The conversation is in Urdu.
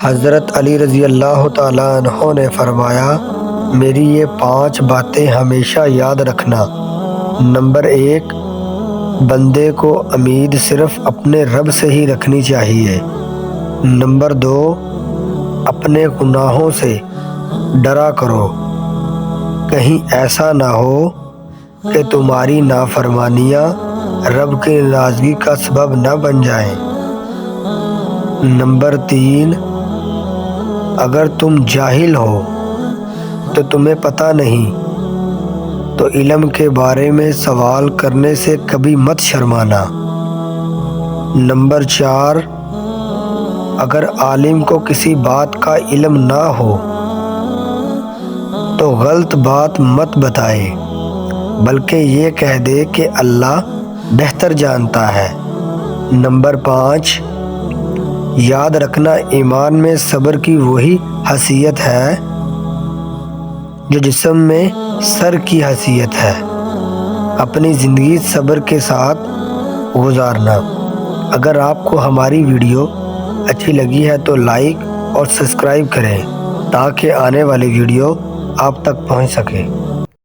حضرت علی رضی اللہ تعالیٰ عنہ نے فرمایا، میری یہ 5 باتیں ہمیشہ یاد رکھنا۔ نمبر 1، بندے کو امید صرف اپنے رب سے ہی رکھنی چاہیے۔ نمبر 2، اپنے گناہوں سے ڈرا کرو، کہیں ایسا نہ ہو کہ تمہاری نافرمانیاں رب کی ناراضگی کا سبب نہ بن جائیں۔ نمبر 3، اگر تم جاہل ہو تو تمہیں پتہ نہیں تو علم کے بارے میں سوال کرنے سے کبھی مت شرمانا۔ نمبر 4، اگر عالم کو کسی بات کا علم نہ ہو تو غلط بات مت بتائے، بلکہ یہ کہہ دے کہ اللہ بہتر جانتا ہے۔ نمبر 5، یاد رکھنا ایمان میں صبر کی وہی حیثیت ہے جو جسم میں سر کی حیثیت ہے۔ اپنی زندگی صبر کے ساتھ گزارنا۔ اگر آپ کو ہماری ویڈیو اچھی لگی ہے تو لائک اور سبسکرائب کریں تاکہ آنے والی ویڈیو آپ تک پہنچ سکے۔